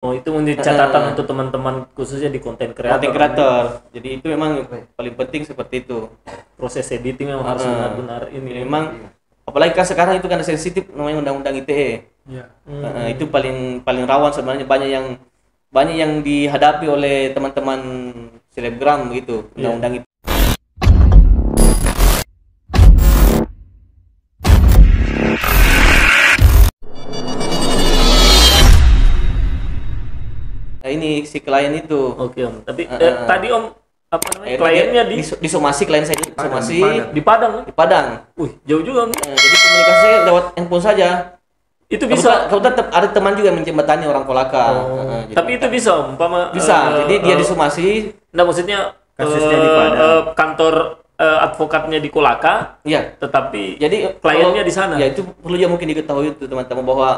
Oh, itu menjadi catatan untuk teman-teman khususnya di konten Content kreator. creator. Jadi itu memang paling penting seperti itu. Proses editing memang harus benar-benar ini. Jadi memang apalagi kan sekarang itu kan sensitif namanya undang-undang ITE. Iya. Itu paling paling rawan sebenarnya, banyak yang dihadapi oleh teman-teman selebgram gitu, undang-undang itu. Nah, ini si klien itu. Oke Om. Tapi tadi Om apa namanya? Akhirnya Kliennya dia di disomasi, klien saya disomasi di Padang. di Padang. Wih, jauh juga Om. Jadi komunikasi saya lewat handphone saja. Itu bisa. Kebetulan ada teman juga yang menjembatani orang Kolaka. Jadi Tapi itu bisa Om. Umpama bisa. Jadi dia disomasi. Nah, maksudnya Kasusnya di Padang. Kantor advokatnya di Kolaka, Iya. tetapi Jadi kliennya di sana. Ya itu perlu juga mungkin diketahui itu teman-teman, bahwa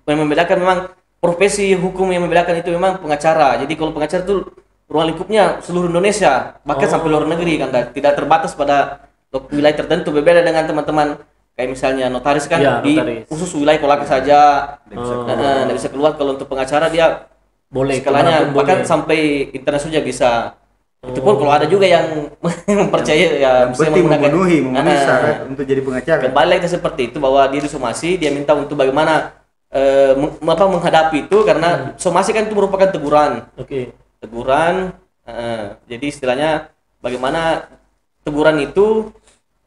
yang membedakan memang profesi hukum yang membedakan itu memang pengacara. Jadi kalau pengacara itu ruang lingkupnya seluruh Indonesia, bahkan sampai luar negeri kan, tidak terbatas pada wilayah tertentu. Berbeda dengan teman-teman kayak misalnya notaris kan, Ya, di notaris. khusus wilayah Kolaka saja, nggak bisa keluar. Kalau untuk pengacara dia Boleh skalanya kemanapun bahkan boleh. sampai internasional bisa. Itu pun kalau ada juga yang mempercayai ya bisa Penting menggunakan memenuhi syarat untuk jadi pengacara. kembali lagi seperti itu, bahwa dia disomasi, dia minta untuk bagaimana menghadapi itu, karena somasi kan itu merupakan teguran. Oke. Jadi istilahnya bagaimana teguran itu,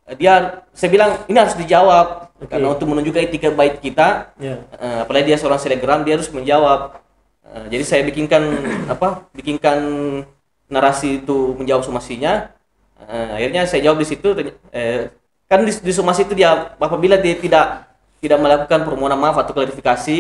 saya bilang ini harus dijawab. Karena untuk menunjukkan etika baik kita, Ya. apalagi dia seorang selebgram, dia harus menjawab. Jadi saya bikinkan narasi itu menjawab somasinya. Akhirnya saya jawab di situ. Kan di somasi itu dia apabila dia tidak melakukan permohonan maaf atau klarifikasi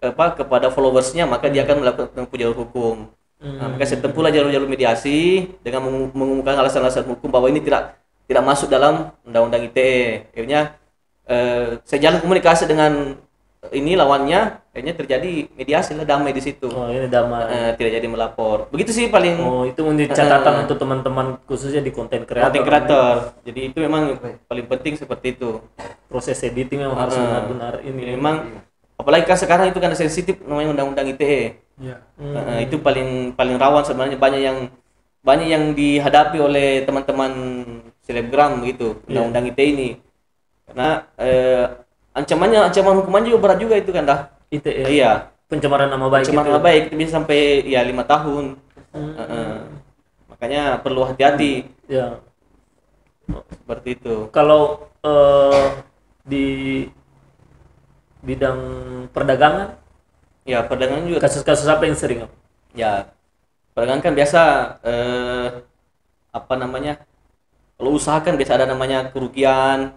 kepada followersnya, maka dia akan melakukan tempuh jalur hukum. Maka saya tempuhlah jalur-jalur mediasi dengan mengumumkan alasan-alasan hukum bahwa ini tidak masuk dalam undang-undang ITE. Akhirnya saya jalan komunikasi dengan ini lawannya, akhirnya terjadi mediasi lah, damai di situ. Oh, ini damai. Tidak jadi melapor. Begitu sih paling Oh, itu menjadi catatan untuk teman-teman khususnya di konten kreator. content creator. Jadi itu memang paling penting seperti itu. Proses editing memang harus benar-benar ini. Memang apalagi kan sekarang itu kan sensitif namanya undang-undang ITE. Iya. Itu paling rawan sebenarnya, banyak yang dihadapi oleh teman-teman selebgram gitu, undang-undang ITE ini. Karena ancaman hukumannya juga berat juga itu kan dah. ITE. Iya. Pencemaran nama baik. Pencemaran nama baik itu bisa sampai ya 5 tahun. Makanya perlu hati-hati Ya. seperti itu. Kalau di bidang perdagangan, Ya perdagangan juga. kasus-kasus apa yang sering Om? Ya perdagangan kan biasa apa namanya? Kalau usaha kan biasa ada namanya kerugian,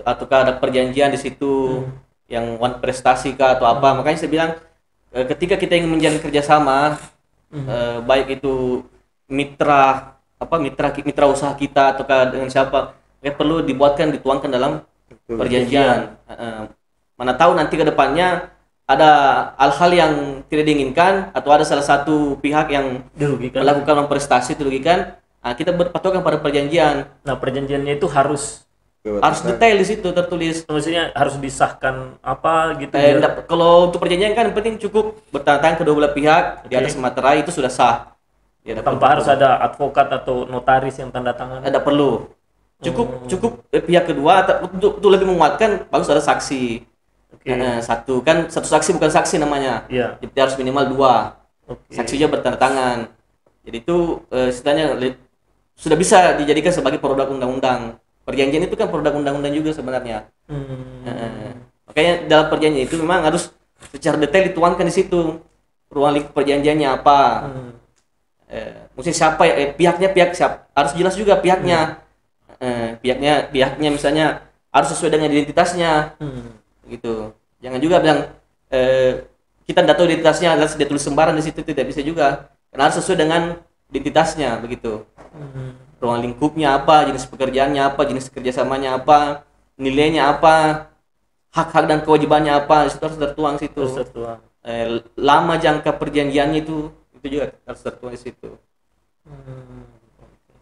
ataukah ada perjanjian di situ yang one prestasi kah atau apa. Makanya saya bilang ketika kita ingin menjalin kerjasama, baik itu mitra usaha kita ataukah dengan siapa, perlu dituangkan dalam perjanjian. Mana tahu nanti ke depannya ada hal-hal yang tidak diinginkan, atau ada salah satu pihak yang Dirugikan. melakukan prestasi dirugikan. Kita berpatokan pada perjanjian. Nah, perjanjiannya itu harus Detail di situ tertulis. maksudnya harus disahkan apa gitu Kalau untuk perjanjian kan penting cukup bertanda kedua belah pihak di atas materai, itu sudah sah. Ya, tanpa harus ada advokat atau notaris yang tanda tangan. ada perlu. Cukup pihak kedua untuk lebih menguatkan, bagus ada saksi. Satu saksi bukan saksi namanya. Iya. Jadi harus minimal 2. Saksinya bertanda tangan. Jadi itu istilahnya sudah bisa dijadikan sebagai produk undang-undang. Perjanjian itu kan produk undang-undang juga sebenarnya. Makanya dalam perjanjian itu memang harus secara detail dituangkan di situ ruang lingkup perjanjiannya apa. Mesti siapa pihak siapa, harus jelas juga pihaknya. Pihaknya misalnya harus sesuai dengan identitasnya. Gitu. Jangan juga bilang kita tidak tahu identitasnya, lalu dia tulis sembarangan di situ, tidak bisa juga. Karena harus sesuai dengan identitasnya begitu. Ruang lingkupnya apa, jenis pekerjaannya apa, jenis kerjasamanya apa, nilainya apa, hak-hak dan kewajibannya apa, itu harus tertuang situ. Lama jangka perjanjiannya itu juga harus tertuang di situ.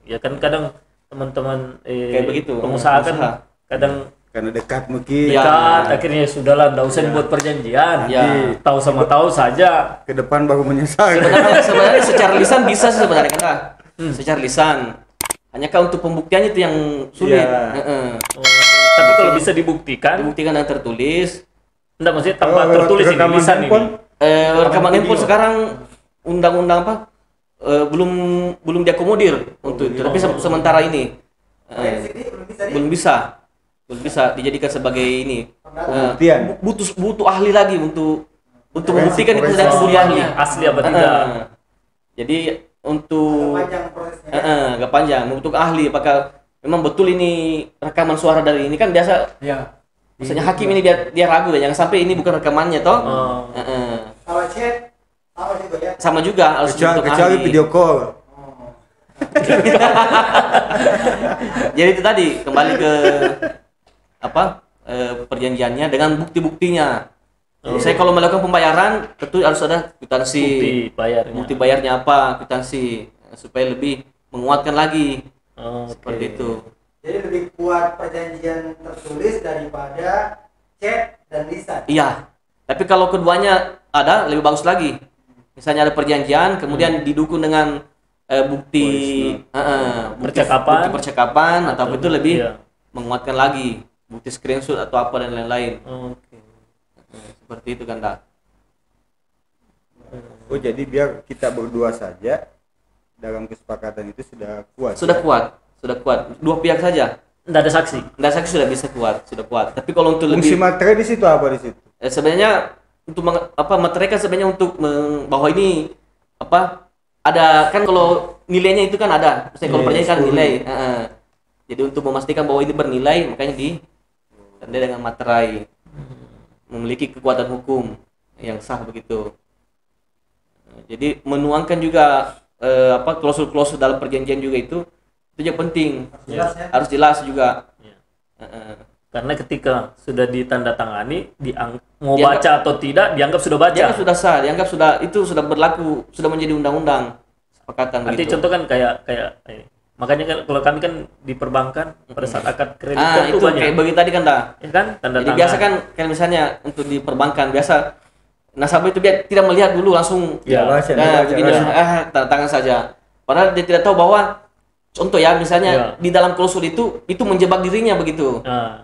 Ya kan kadang teman-teman Kayak begitu, pengusaha kan usaha. kadang karena dekat mungkin. Ya. Dekat, akhirnya ya sudahlah, nggak usah buat perjanjian. Ya. Tahu sama tahu saja. Ke depan baru menyesal. Sebenarnya secara lisan bisa sih sebenarnya kan Kak. Secara lisan. Hanya kan untuk pembuktiannya itu yang sulit. Iya. Oh, tapi kalau bisa dibuktikan, Dibuktikan yang tertulis. enggak maksudnya tanpa tertulis ini rekaman lisan ini. handphone. Rekaman video. handphone sekarang undang-undang apa? Belum diakomodir untuk itu. Tapi sementara ini belum bisa dijadikan sebagai ini. Pembuktian. Butuh ahli lagi untuk membuktikan itu dan butuh ahli. Asli apa tidak? Jadi untuk agak panjang untuk ahli apakah memang betul ini rekaman suara dari ini kan biasa. Ya. Misalnya hakim ini dia ragu ya, jangan sampai ini bukan rekamannya toh. Kalau chat sama juga ya. Sama juga harus Kecuali ahli. video call. Jadi itu tadi kembali ke apa perjanjiannya dengan bukti-buktinya. Saya kalau melakukan pembayaran tentu harus ada kwitansi. Bukti bayarnya. Bayarnya apa, kwitansi supaya lebih menguatkan lagi. Oke. Seperti itu. Jadi lebih kuat perjanjian tertulis daripada chat dan lisan. Iya. Tapi kalau keduanya ada lebih bagus lagi. Misalnya ada perjanjian kemudian didukung dengan bukti Percakapan. bukti percakapan atau itu lebih iya. menguatkan lagi bukti screenshot atau apa dan lain-lain. Oke. Seperti itu kan Dak. Oh, jadi biar kita berdua saja dalam kesepakatan itu sudah kuat. Sudah kuat. Dua pihak saja. Enggak ada saksi. Nggak saksi sudah bisa sudah kuat. Tapi kalau untuk Fungsi lebih materai di situ apa di situ? sebenarnya untuk materai kan sebenarnya untuk bahwa ini apa ada kan kalau nilainya itu kan ada. Misalnya kalau perjanjian kan nilai. Jadi untuk memastikan bahwa ini bernilai makanya ditandai dengan materai. Memiliki kekuatan hukum yang sah begitu. Jadi menuangkan juga klausul-klausul dalam perjanjian juga itu yang penting. Jelas ya. Harus jelas juga. Iya. Karena ketika sudah ditandatangani, mau Dianggap- baca atau tidak, dianggap sudah baca. Dianggap sudah sah, dianggap sudah berlaku, sudah menjadi undang-undang. Sepakatan Nanti begitu. contoh kan kayak ini. Makanya kan kalau kami kan di perbankan pada saat akad kredit Ah, kan itu tuh banyak. kayak bagi tadi kan dah. Ya kan tanda Jadi tangan. biasa kan kayak misalnya untuk di perbankan biasa nasabah itu dia tidak melihat dulu langsung Ya, baca, begini baca. tanda tangan saja. Padahal dia tidak tahu bahwa contoh ya misalnya Ya. di dalam klausul itu menjebak dirinya begitu. Nah,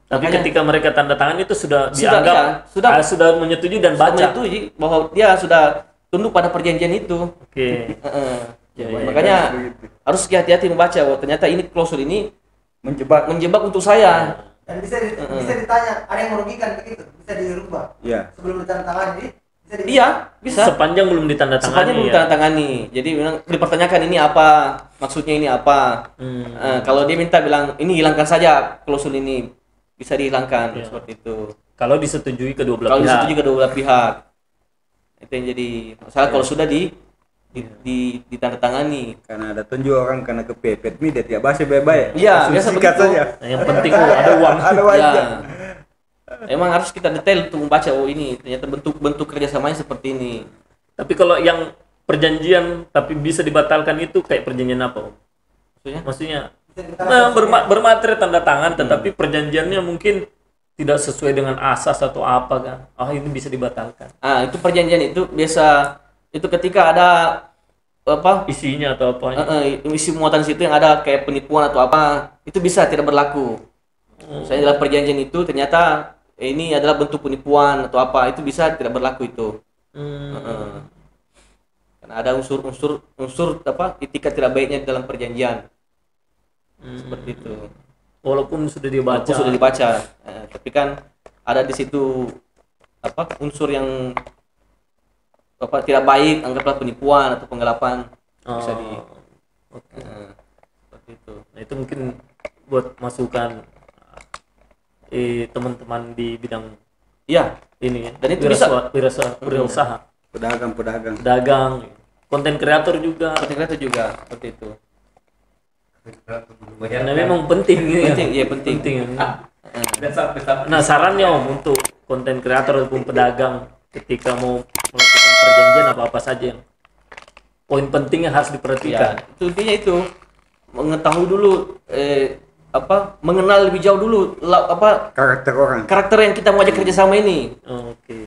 tapi Makanya ketika mereka tanda tangan itu sudah Sudah, dianggap iya. sudah menyetujui dan sudah baca. menyetujui bahwa dia sudah tunduk pada perjanjian itu. Oke. Ya, ya. Makanya harus hati-hati membaca bahwa ternyata ini klausul ini menjebak untuk saya. Dan bisa ditanya, ada yang merugikan begitu, bisa dirubah. Iya. Sebelum ditandatangani, bisa dirubah. Iya, bisa. Sepanjang belum ditandatangani. Sepanjang belum ya. ditandatangani. Jadi memang dipertanyakan ini apa, maksudnya ini apa. Kalau dia minta bilang ini hilangkan saja klausul ini, bisa dihilangkan Iya. seperti itu. Kalau disetujui kedua belah Kalau pihak. disetujui kedua belah pihak, itu yang jadi masalah kalau sudah ditandatangani. Karena ada tunjuk orang karena kepepet mi dia tidak baca baik-baik. Iya, Langsung biasa sikat begitu. saja. Nah, yang penting ada uang. Ada wajah. Ya. Emang harus kita detail untuk membaca ini ternyata bentuk kerjasamanya seperti ini. Tapi kalau yang perjanjian tapi bisa dibatalkan itu kayak perjanjian apa, Om? Maksudnya? Maksudnya Bisa ditandatangani. bermateri tanda tangan tetapi perjanjiannya mungkin tidak sesuai dengan asas atau apa kan. Ini bisa dibatalkan. Itu perjanjian itu biasa itu ketika ada apa Isinya atau apa. isi muatan situ yang ada kayak penipuan atau apa itu bisa tidak berlaku. Misalnya dalam perjanjian itu ternyata ini adalah bentuk penipuan atau apa itu bisa tidak berlaku itu. Karena ada unsur apa itikat tidak baiknya di dalam perjanjian. Seperti itu. Walaupun sudah dibaca. Walaupun sudah dibaca, tapi kan ada di situ apa unsur yang apa tidak baik, anggaplah penipuan atau penggelapan bisa di seperti itu. Nah, itu mungkin buat masukan teman-teman di bidang Iya, ini ya. Dan itu bisa- wirausaha, Pedagang. dagang, konten kreator juga. itu juga seperti itu. Karena memang penting ini ya. Penting, iya penting. Nah, sarannya Om untuk konten kreator ataupun pedagang ketika mau melakukan perjanjian apa saja yang poin penting yang harus diperhatikan. Ya, itu intinya itu mengetahui dulu mengenal lebih jauh dulu karakter orang. karakter yang kita mau ajak kerjasama ini. Oke.